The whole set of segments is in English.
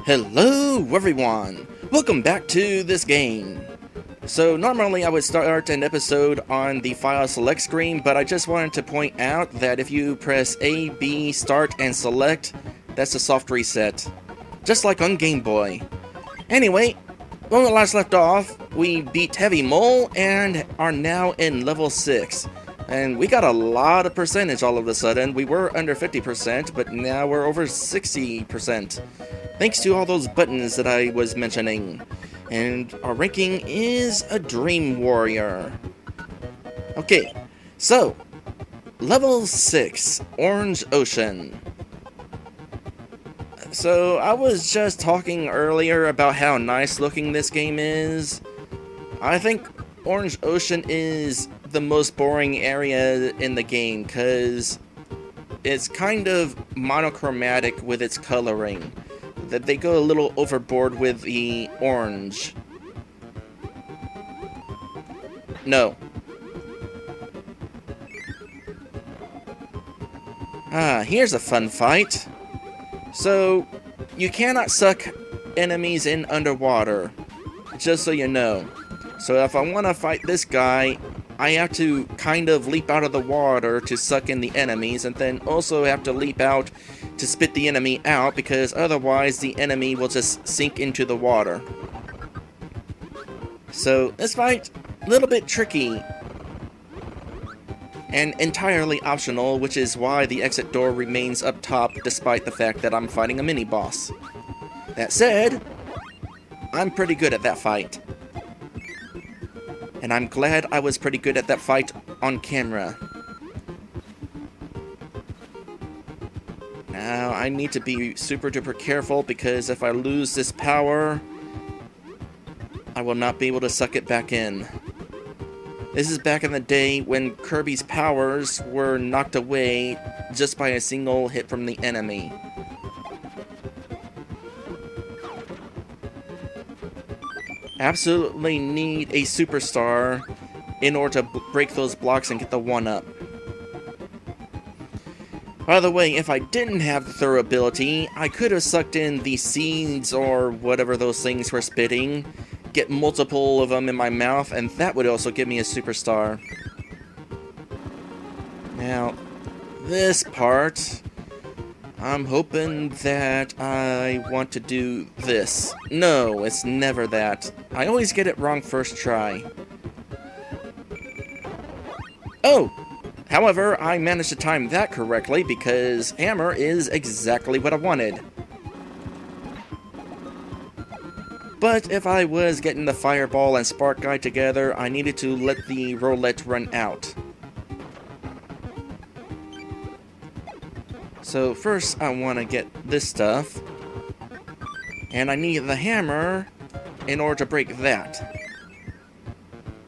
Hello everyone! Welcome back to this game. So normally I would start an episode on the file select screen, but I just wanted to point out that if you press A, B, start, and select, that's a soft reset. Just like on Game Boy. Anyway, when we last left off, we beat Heavy Mole and are now in level 6. And we got a lot of percentage all of a sudden. We were under 50%, but now we're over 60%. Thanks to all those buttons that I was mentioning. And our ranking is a Dream Warrior. Okay, so, level 6, Orange Ocean. So, I was just talking earlier about how nice looking this game is. I think Orange Ocean is the most boring area in the game, because it's kind of monochromatic with its coloring. That they go a little overboard with the orange. No. Here's a fun fight. So, you cannot suck enemies in underwater, just so you know. So if I want to fight this guy, I have to kind of leap out of the water to suck in the enemies, and then also have to leap out to spit the enemy out, because otherwise the enemy will just sink into the water. So this fight, a little bit tricky, and entirely optional, which is why the exit door remains up top despite the fact that I'm fighting a mini-boss. That said, I'm pretty good at that fight. And I'm glad I was pretty good at that fight on camera. Now, I need to be super duper careful, because if I lose this power, I will not be able to suck it back in. This is back in the day when Kirby's powers were knocked away just by a single hit from the enemy. Absolutely need a superstar in order to break those blocks and get the 1-up. By the way, if I didn't have the throw ability, I could have sucked in the seeds or whatever those things were spitting, get multiple of them in my mouth, and that would also give me a superstar. Now, this part, I'm hoping that I want to do this. No, it's never that. I always get it wrong first try. Oh! However, I managed to time that correctly, because hammer is exactly what I wanted. But if I was getting the fireball and spark guy together, I needed to let the roulette run out. So first I want to get this stuff, and I need the hammer in order to break that.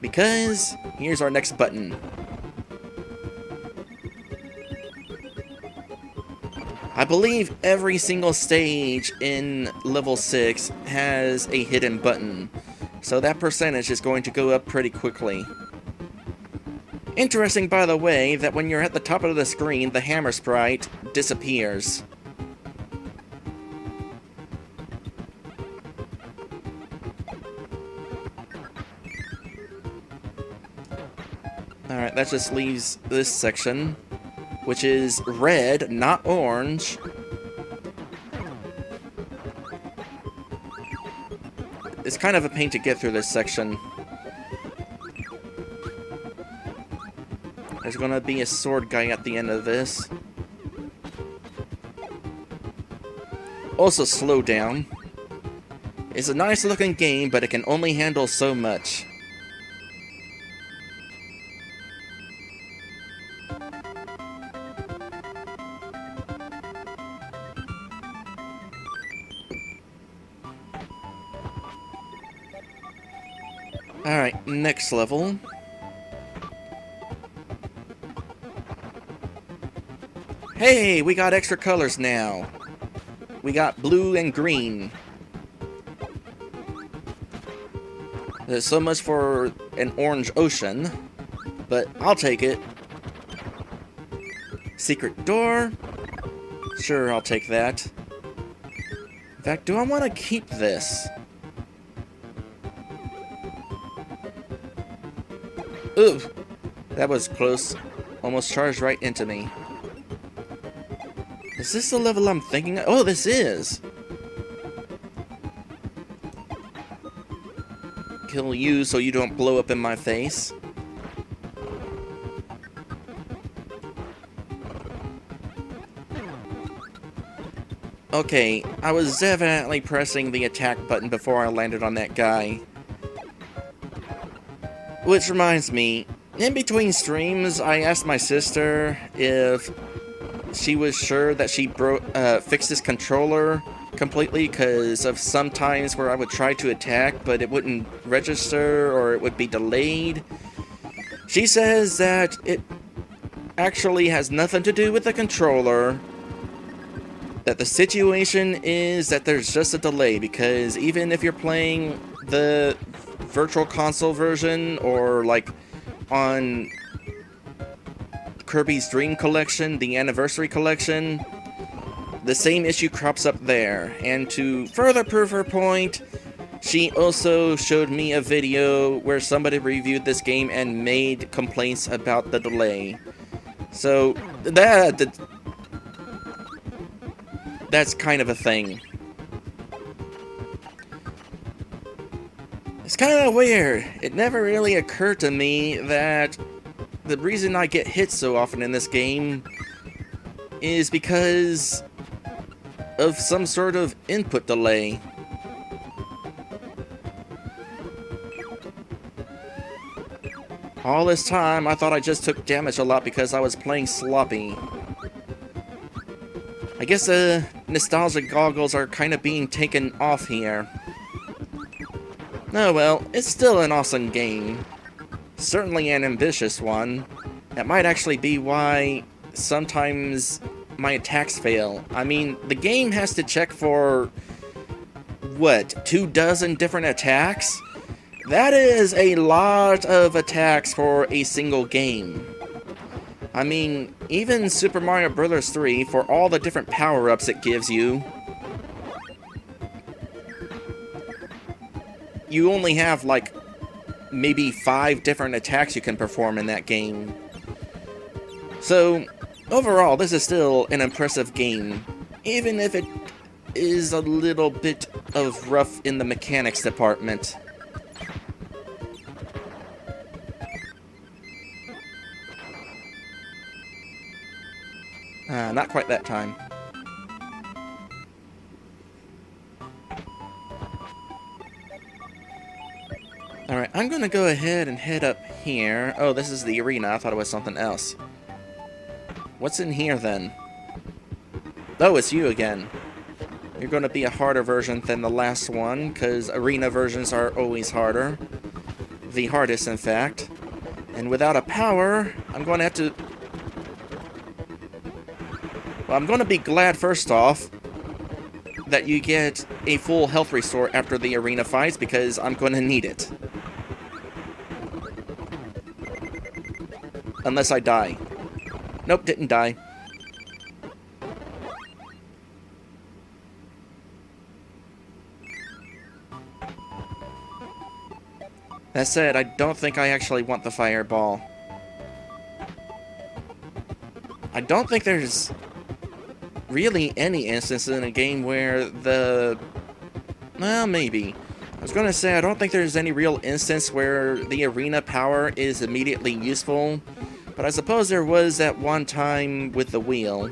Because here's our next button. I believe every single stage in level 6 has a hidden button, so that percentage is going to go up pretty quickly. Interesting, by the way, that when you're at the top of the screen, the hammer sprite disappears. Alright, that just leaves this section, which is red, not orange. It's kind of a pain to get through this section. There's gonna be a sword guy at the end of this. Also, slow down. It's a nice looking game, but it can only handle so much. Alright, next level. Hey, we got extra colors now. We got blue and green. There's so much for an orange ocean, but I'll take it. Secret door. Sure, I'll take that. fact, do I want to keep this? Ooh, that was close. Almost charged right into me. Is this the level I'm thinking of? Oh, this is! Kill you so you don't blow up in my face. Okay, I was definitely pressing the attack button before I landed on that guy. Which reminds me, in between streams, I asked my sister if she was sure that she fixed this controller completely, because of some times where I would try to attack, but it wouldn't register or it would be delayed. She says that it actually has nothing to do with the controller, that the situation is that there's just a delay, because even if you're playing the Virtual Console version or like on Kirby's Dream Collection, the Anniversary Collection, the same issue crops up there. And to further prove her point, she also showed me a video where somebody reviewed this game and made complaints about the delay. So that's kind of a thing. It's kind of weird. It never really occurred to me that the reason I get hit so often in this game is because of some sort of input delay. All this time, I thought I just took damage a lot because I was playing sloppy. I guess the nostalgia goggles are kind of being taken off here. Oh well, it's still an awesome game. Certainly an ambitious one. That might actually be why sometimes my attacks fail. I mean, the game has to check for, what, 24 different attacks? That is a lot of attacks for a single game. I mean, even Super Mario Bros. 3, for all the different power-ups it gives you, you only have, like, maybe 5 different attacks you can perform in that game. So, overall, this is still an impressive game, even if it is a little bit of rough in the mechanics department. Not quite that time. Alright, I'm gonna go ahead and head up here. Oh, this is the arena. I thought it was something else. What's in here, then? Oh, it's you again. You're gonna be a harder version than the last one, because arena versions are always harder. The hardest, in fact. And without a power, I'm gonna have to... Well, I'm gonna be glad, first off, that you get a full health restore after the arena fights, because I'm gonna need it. Unless I die. Nope, didn't die. That said, I don't think I actually want the fireball. I don't think there's really any instance in a game where the... Well, maybe. I was gonna say, I don't think there's any real instance where the arena power is immediately useful, but I suppose there was that one time with the wheel.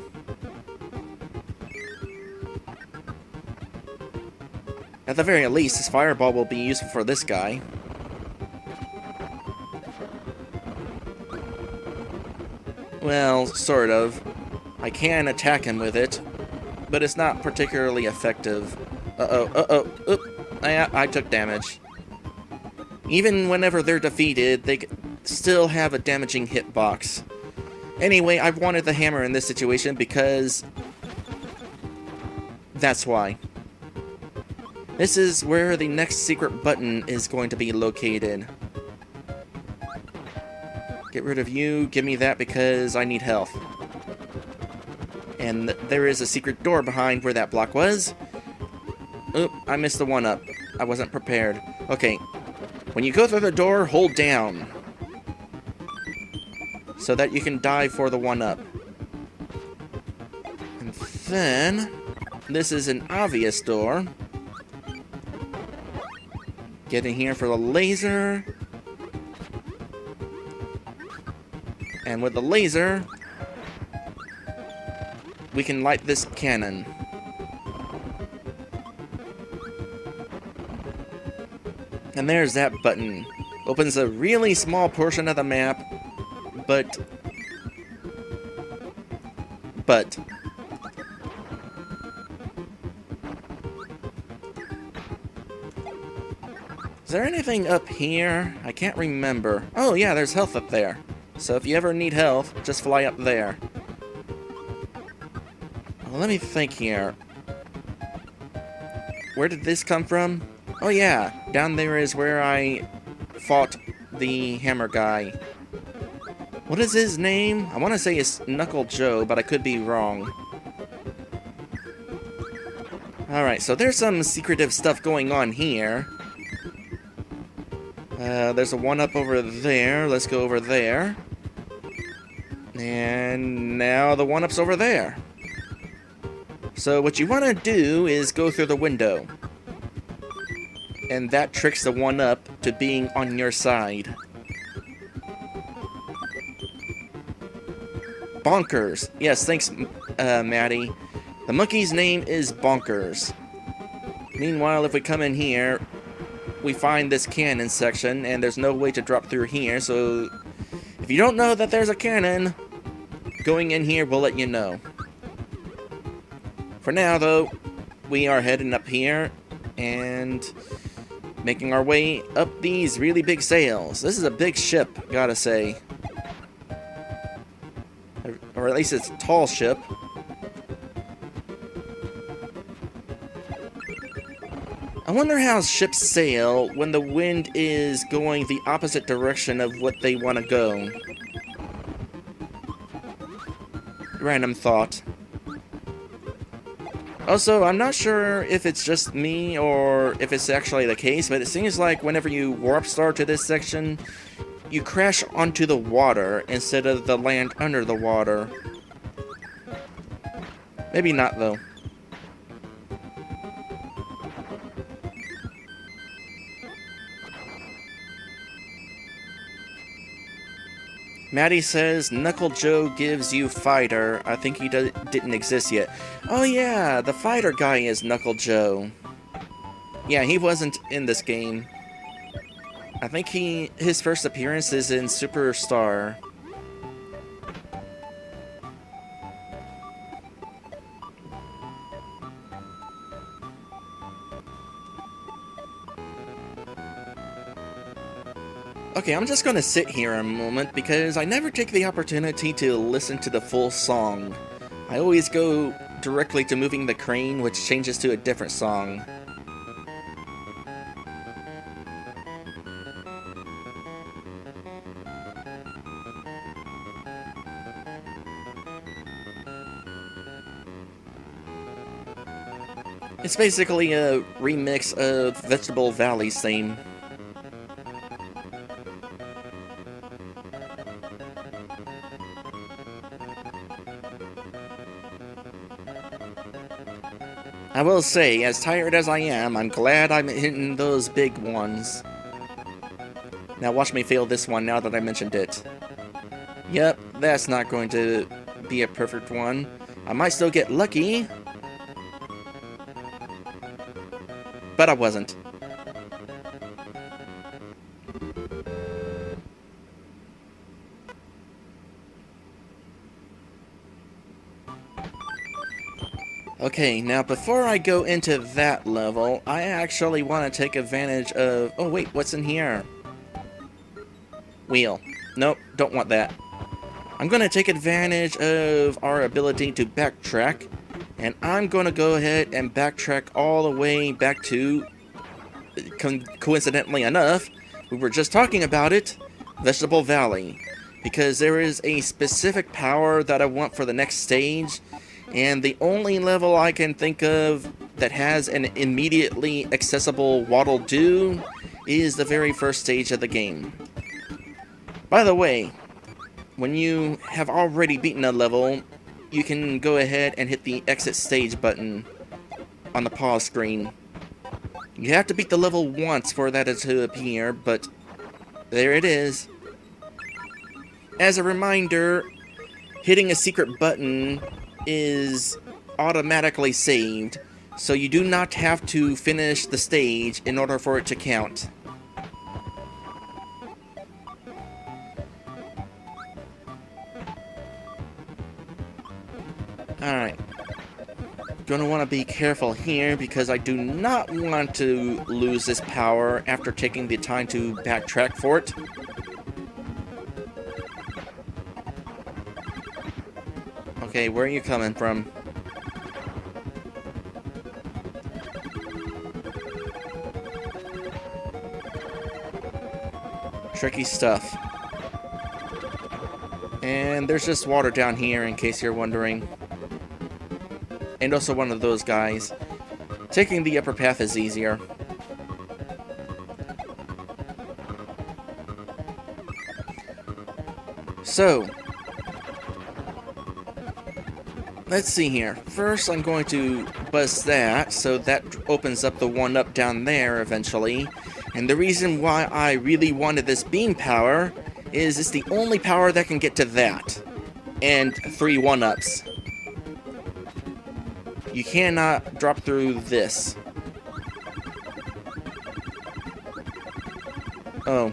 At the very least, this fireball will be useful for this guy. Well, sort of. I can attack him with it, but it's not particularly effective. Oop. I took damage. Even whenever they're defeated, they still have a damaging hitbox. Anyway, I wanted the hammer in this situation because... that's why. This is where the next secret button is going to be located. Get rid of you, give me that because I need health. And there is a secret door behind where that block was. Oop, I missed the one up. I wasn't prepared. Okay. When you go through the door, hold down. So that you can dive for the one up. And then, this is an obvious door. Get in here for the laser. And with the laser, we can light this cannon. And there's that button. Opens a really small portion of the map, but... Is there anything up here? I can't remember. Oh yeah, there's health up there. So if you ever need health, just fly up there. Well, let me think here. Where did this come from? Oh yeah, down there is where I fought the hammer guy. What is his name? I want to say it's Knuckle Joe, but I could be wrong. Alright, so there's some secretive stuff going on here. There's a one-up over there. Let's go over there. And now the one-up's over there. So what you want to do is go through the window. And that tricks the one-up to being on your side. Bonkers. Yes, thanks, Maddie. The monkey's name is Bonkers. Meanwhile, if we come in here, we find this cannon section, and there's no way to drop through here, so if you don't know that there's a cannon, going in here will let you know. For now, though, we are heading up here, and making our way up these really big sails. This is a big ship, gotta say. Or at least it's a tall ship. I wonder how ships sail when the wind is going the opposite direction of what they want to go. Random thought. Also, I'm not sure if it's just me or if it's actually the case, but it seems like whenever you warp star to this section, you crash onto the water instead of the land under the water. Maybe not, though. Maddie says, Knuckle Joe gives you fighter. I think he didn't exist yet. Oh yeah, the fighter guy is Knuckle Joe. Yeah, he wasn't in this game. I think his first appearance is in Superstar. Okay, I'm just gonna sit here a moment because I never take the opportunity to listen to the full song. I always go directly to moving the crane, which changes to a different song. It's basically a remix of Vegetable Valley's theme. I will say, as tired as I am, I'm glad I'm hitting those big ones. Now watch me fail this one now that I mentioned it. Yep, that's not going to be a perfect one. I might still get lucky, but I wasn't. Okay, now before I go into that level, I actually want to take advantage of... Oh wait, what's in here? Wheel. Nope, don't want that. I'm going to take advantage of our ability to backtrack, and I'm going to go ahead and backtrack all the way back to... coincidentally enough, we were just talking about it, Vegetable Valley. Because there is a specific power that I want for the next stage, and the only level I can think of that has an immediately accessible waddle-doo is the very first stage of the game. By the way, when you have already beaten a level, you can go ahead and hit the exit stage button on the pause screen. You have to beat the level once for that to appear, but there it is. As a reminder, hitting a secret button is automatically saved, so you do not have to finish the stage in order for it to count. Alright. Gonna want to be careful here because I do not want to lose this power after taking the time to backtrack for it. Okay, where are you coming from? Tricky stuff. And there's just water down here in case you're wondering. And also one of those guys. Taking the upper path is easier. So, let's see here. First, I'm going to buzz that, so that opens up the one-up down there eventually. And the reason why I really wanted this beam power is it's the only power that can get to that. And 3 one-ups. You cannot drop through this. Oh.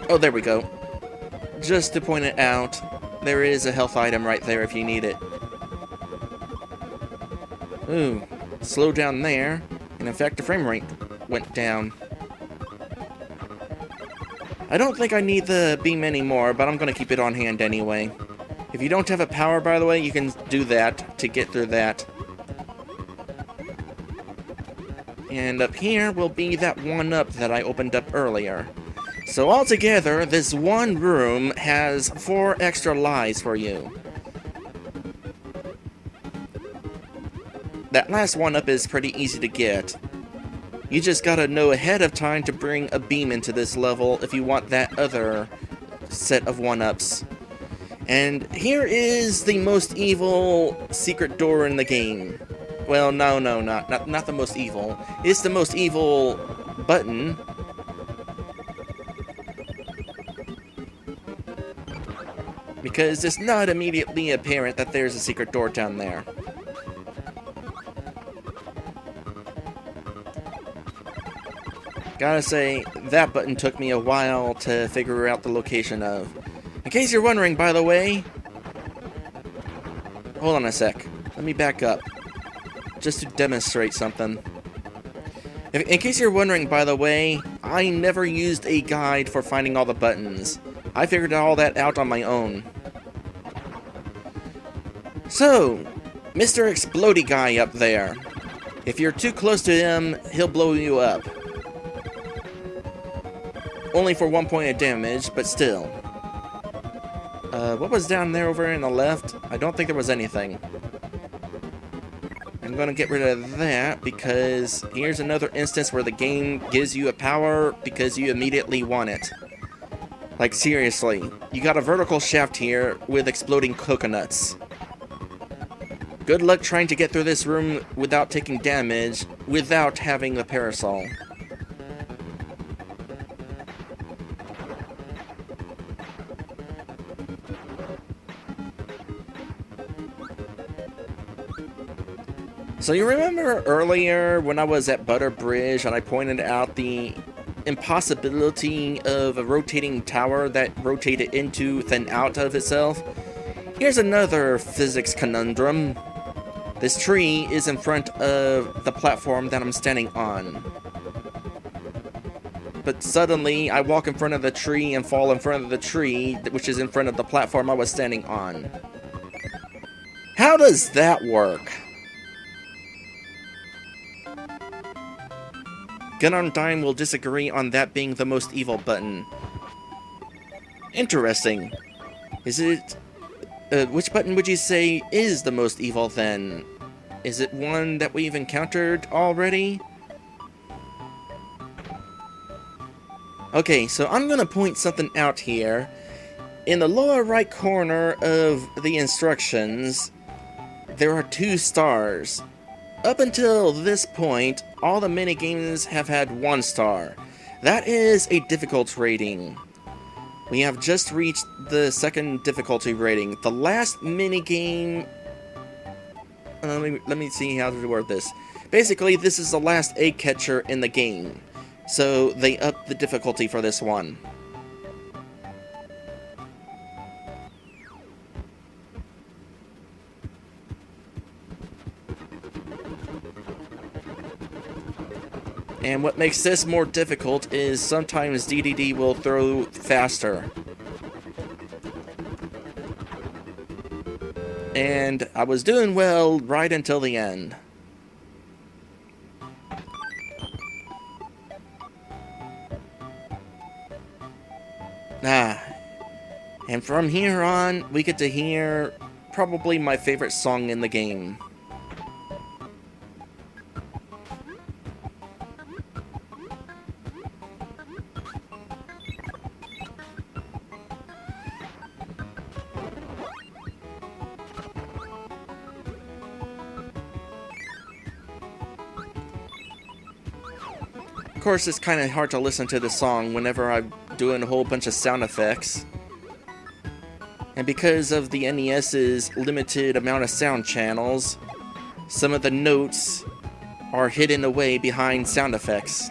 Oh, there we go. Just to point it out, there is a health item right there if you need it. Ooh. Slow down there. And in fact, the frame rate went down. I don't think I need the beam anymore, but I'm going to keep it on hand anyway. If you don't have a power, by the way, you can do that to get through that. And up here will be that one-up that I opened up earlier. So altogether, this one room has 4 extra lives for you. That last one-up is pretty easy to get. You just gotta know ahead of time to bring a beam into this level if you want that other set of one-ups. And here is the most evil secret door in the game. Well, no, not the most evil. It's the most evil button. Because it's not immediately apparent that there's a secret door down there. Gotta say, that button took me a while to figure out the location of. In case you're wondering, by the way... Hold on a sec. Let me back up. Just to demonstrate something. In case you're wondering, by the way, I never used a guide for finding all the buttons. I figured all that out on my own. So, Mr. Explodey guy up there. If you're too close to him, he'll blow you up. Only for 1 point of damage, but still. What was down there over in the left? I don't think there was anything. I'm gonna get rid of that because here's another instance where the game gives you a power because you immediately want it. Like seriously, you got a vertical shaft here with exploding coconuts. Good luck trying to get through this room without taking damage, without having the parasol. So you remember earlier when I was at Butter Bridge and I pointed out the impossibility of a rotating tower that rotated into then out of itself? Here's another physics conundrum. This tree is in front of the platform that I'm standing on. But suddenly I walk in front of the tree and fall in front of the tree, which is in front of the platform I was standing on. How does that work? Gun on Dime will disagree on that being the most evil button. Interesting. Is it Which button would you say is the most evil then? Is it one that we've encountered already? Okay, so I'm gonna point something out here. In the lower right corner of the instructions, there are 2 stars. Up until this point, all the minigames have had 1 star. That is a difficulty rating. We have just reached the 2nd difficulty rating. The last minigame... let me see how to word this. Basically, this is the last egg catcher in the game. So they upped the difficulty for this one. And what makes this more difficult is sometimes DDD will throw faster. And I was doing well right until the end. And from here on, we get to hear probably my favorite song in the game. Of course, it's kind of hard to listen to the song whenever I'm doing a whole bunch of sound effects. And because of the NES's limited amount of sound channels, some of the notes are hidden away behind sound effects.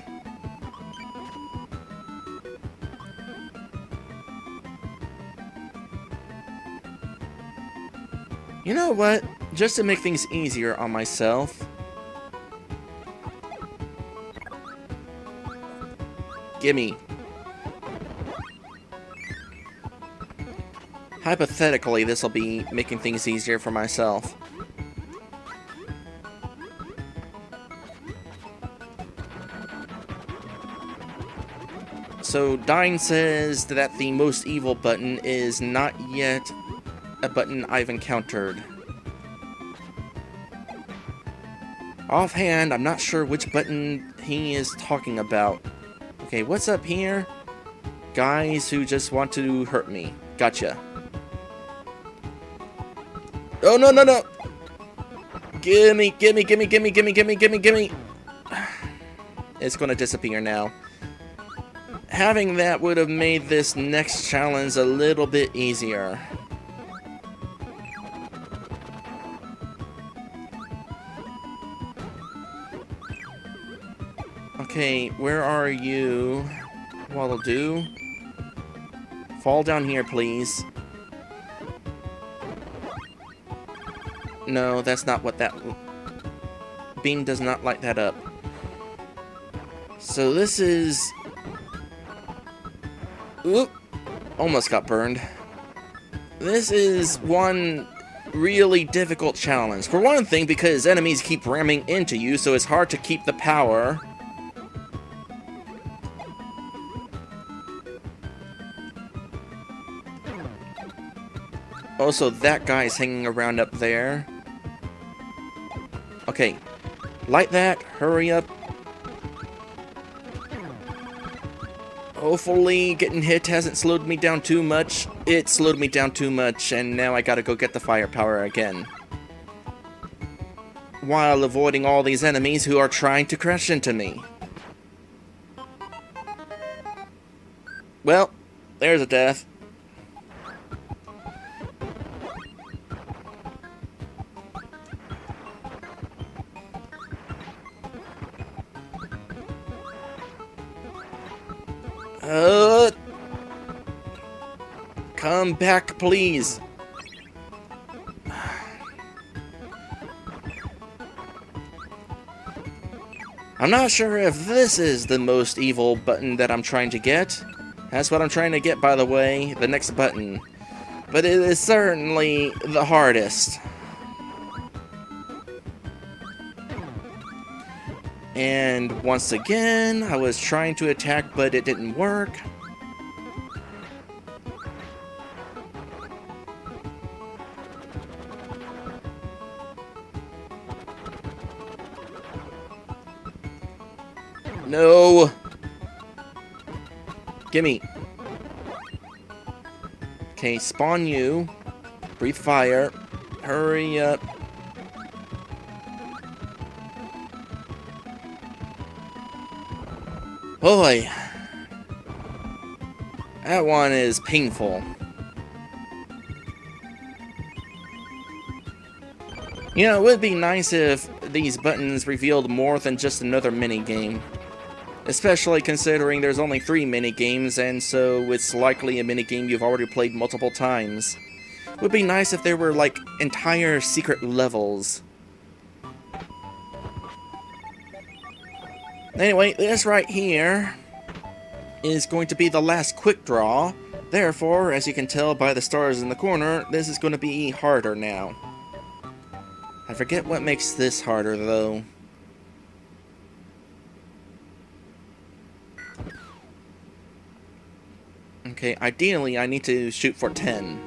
You know what? Just to make things easier on myself, gimme. Hypothetically, this will be making things easier for myself. So, Dine says that the most evil button is not yet a button I've encountered. Offhand, I'm not sure which button he is talking about. Okay, what's up here? Guys who just want to hurt me. Gotcha. Oh, no, no, no! Gimme, gimme, gimme, gimme, gimme, gimme, gimme, gimme! It's gonna disappear now. Having that would have made this next challenge a little bit easier. Okay, where are you? What'll do? Fall down here, please. No, that's not what that... Bean does not light that up. So this is... Oop! Almost got burned. This is one really difficult challenge. For one thing, because enemies keep ramming into you, so it's hard to keep the power. Also, that guy's hanging around up there. Okay, light that, hurry up. Hopefully getting hit hasn't slowed me down too much. It slowed me down too much, and now I gotta go get the firepower again. While avoiding all these enemies who are trying to crash into me. Well, there's a death. Come back, please. I'm not sure if this is the most evil button that I'm trying to get. That's what I'm trying to get, by the way, the next button. But it is certainly the hardest. And once again, I was trying to attack, but it didn't work. No! Gimme. Okay, spawn you. Breathe fire. Hurry up. Boy. That one is painful. You know, it would be nice if these buttons revealed more than just another minigame. Especially considering there's only 3 minigames, and so it's likely a minigame you've already played multiple times. It would be nice if there were, like, entire secret levels. Anyway, this right here is going to be the last quick draw. Therefore, as you can tell by the stars in the corner, this is going to be harder now. I forget what makes this harder, though. Okay, ideally I need to shoot for 10.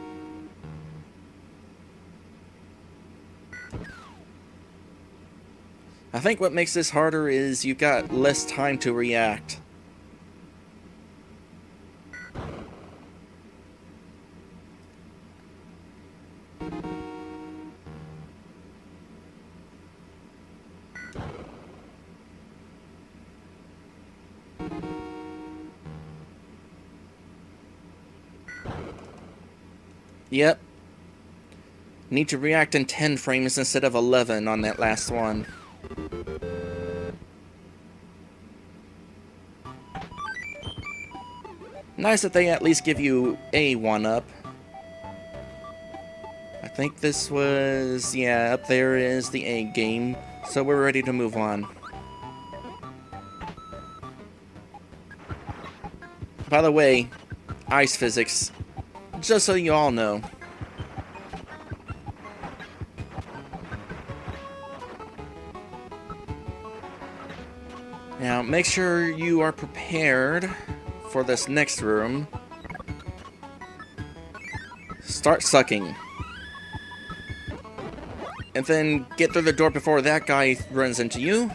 I think what makes this harder is you've got less time to react. Yep. Need to react in 10 frames instead of 11 on that last one. Nice that they at least give you a 1-up. I think this was... yeah, up there is the A game, so we're ready to move on. By the way, ice physics, just so you all know. Now, make sure you are prepared for this next room. Start sucking. And then get through the door before that guy runs into you.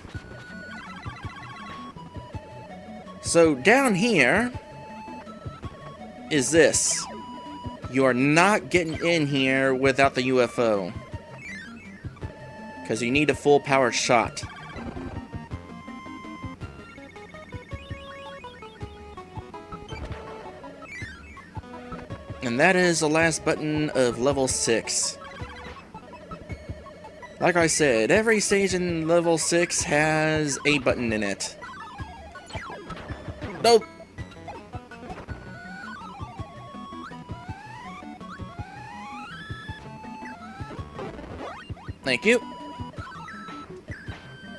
So down here is this. You are not getting in here without the UFO. Because you need a full power shot. And that is the last button of level 6. Like I said, every stage in level 6 has a button in it. Nope. Thank you.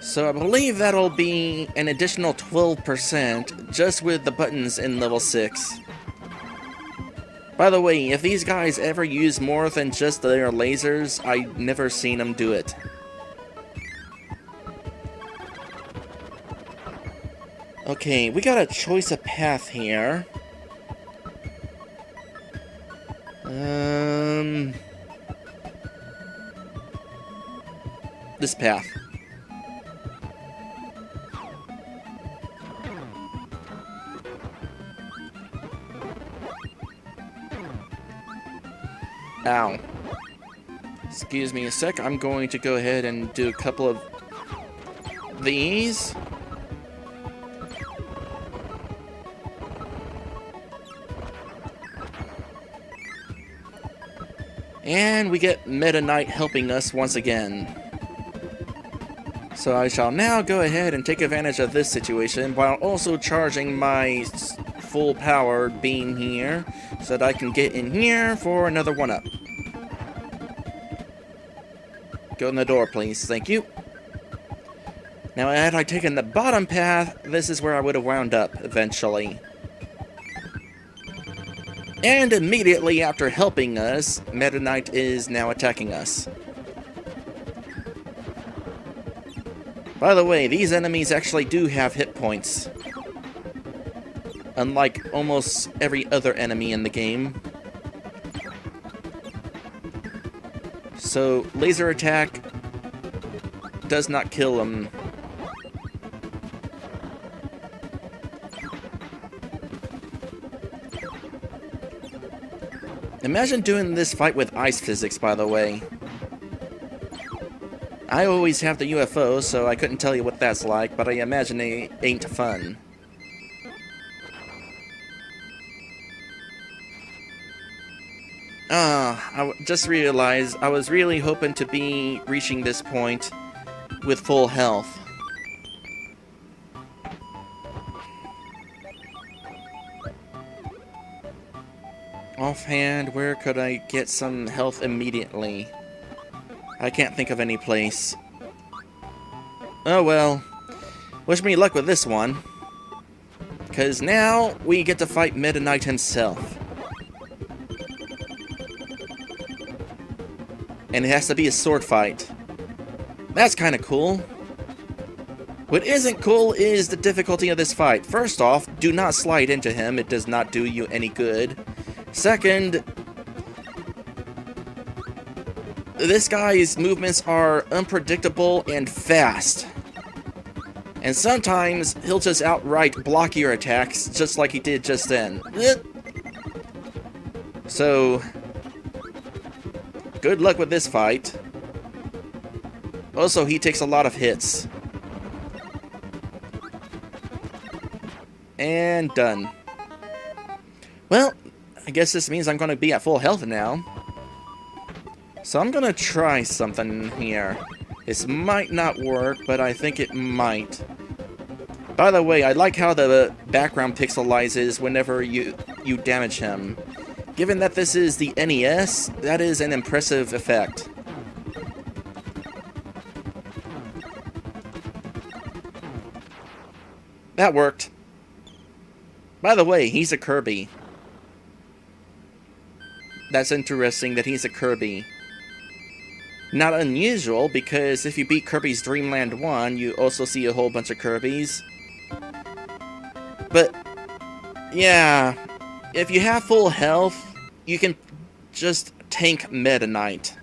So I believe that'll be an additional 12% just with the buttons in level 6. By the way, if these guys ever use more than just their lasers, I've never seen them do it. Okay, we got a choice of path here. This path. Ow. Excuse me a sec, I'm going to go ahead and do a couple of these. And we get Meta Knight helping us once again. So I shall now go ahead and take advantage of this situation while also charging my full power beam here so that I can get in here for another 1-up. Go in the door, please. Thank you. Now, had I taken the bottom path, this is where I would have wound up eventually. And immediately after helping us, Meta Knight is now attacking us. By the way, these enemies actually do have hit points. Unlike almost every other enemy in the game. So, laser attack does not kill them. Imagine doing this fight with ice physics, by the way. I always have the UFO, so I couldn't tell you what that's like, but I imagine it ain't fun. I just realized I was really hoping to be reaching this point with full health. Offhand, where could I get some health immediately? I can't think of any place. Oh well. Wish me luck with this one. Because now we get to fight Meta Knight himself. And it has to be a sword fight. That's kind of cool. What isn't cool is the difficulty of this fight. First off, do not slide into him. It does not do you any good. Second, this guy's movements are unpredictable and fast. And sometimes he'll just outright block your attacks, just like he did just then. So, good luck with this fight. Also, he takes a lot of hits. And done. Well, I guess this means I'm going to be at full health now. So I'm going to try something here. This might not work, but I think it might. By the way, I like how the background pixelizes whenever you damage him. Given that this is the NES, that is an impressive effect. That worked. By the way, he's a Kirby. That's interesting that he's a Kirby. Not unusual, because if you beat Kirby's Dream Land 1, you also see a whole bunch of Kirbys. But, yeah, if you have full health, you can just tank Meta Knight.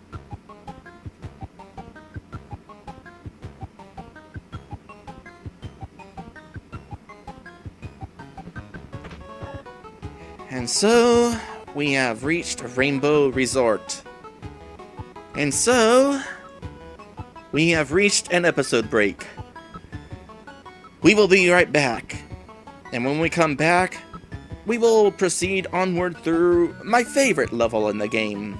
And so, we have reached Rainbow Resort. And so, we have reached an episode break. We will be right back. And when we come back, we will proceed onward through my favorite level in the game.